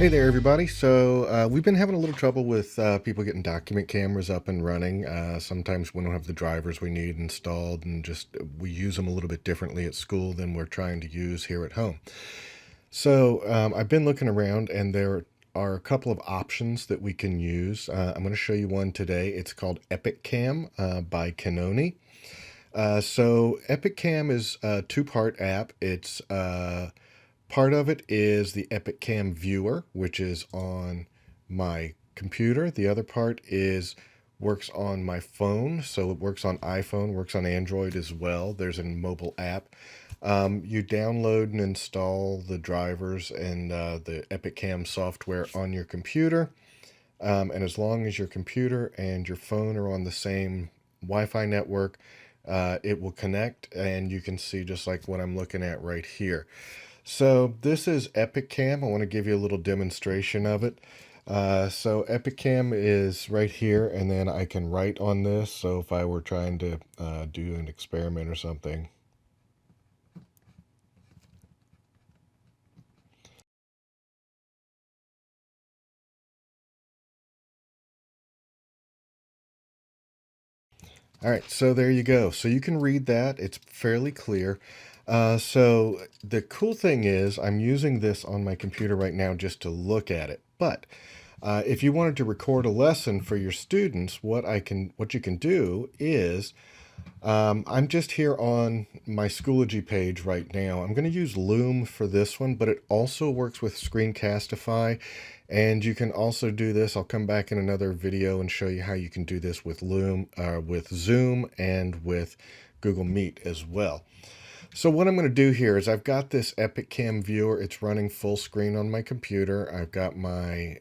Hey there, everybody. So we've been having a little trouble with people getting document cameras up and running. Sometimes we don't have the drivers we need installed, and just we use them a little bit differently at school than we're trying to use here at home. So I've been looking around, and there are a couple of options that we can use. I'm going to show you one today. It's called EpocCam by Kinoni. So EpocCam is a two-part app. It's part of it is the EpocCam viewer, which is on my computer. The other part is works on my phone. So it works on iPhone, works on Android as well. There's a mobile app. You download and install the drivers and the EpocCam software on your computer. And as long as your computer and your phone are on the same Wi-Fi network, it will connect, and you can see just like what I'm looking at right here. So this is EpocCam. I want to give you a little demonstration of it. So EpocCam is right here, and then I can write on this. So if I were trying to do an experiment or something. All right, so there you go. So you can read that. It's fairly clear. So the cool thing is I'm using this on my computer right now just to look at it. But if you wanted to record a lesson for your students, what you can do is I'm just here on my Schoology page right now. I'm going to use Loom for this one, but it also works with Screencastify. And you can also do this. I'll come back in another video and show you how you can do this with Loom, with Zoom, and with Google Meet as well. So what I'm going to do here is I've got this EpocCam viewer. It's running full screen on my computer. I've got my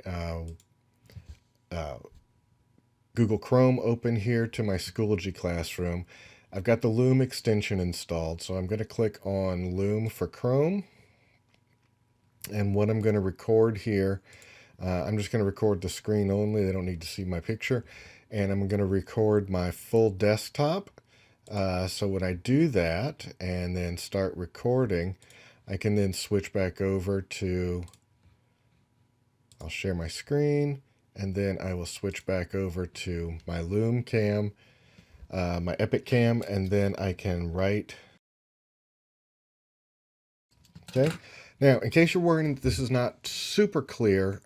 Google Chrome open here to my Schoology classroom. I've got the Loom extension installed, so I'm going to click on Loom for Chrome. And what I'm going to record here, I'm just going to record the screen only. They don't need to see my picture. And I'm going to record my full desktop. So when I do that and then start recording, I can then switch back over to, I'll share my screen, and then I will switch back over to my Loom cam, my EpocCam, and then I can write. Okay. Now, in case you're worrying this is not super clear,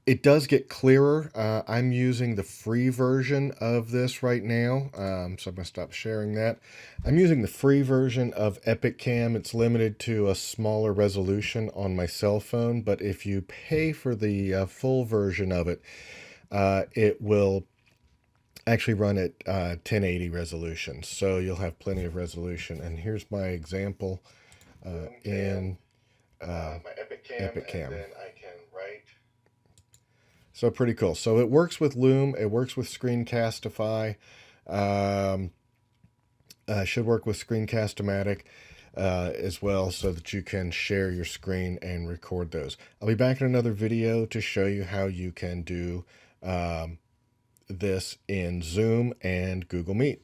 it does get clearer. I'm using the free version of this right now, so I'm going to stop sharing that. I'm using the free version of EpocCam. It's limited to a smaller resolution on my cell phone, but if you pay for the full version of it, it will actually run at 1080 resolution, so you'll have plenty of resolution. And here's my example in my EpocCam. And then I can write. So pretty cool. So it works with Loom. It works with Screencastify. Should work with Screencast-o-matic as well, so that you can share your screen and record those. I'll be back in another video to show you how you can do this in Zoom and Google Meet.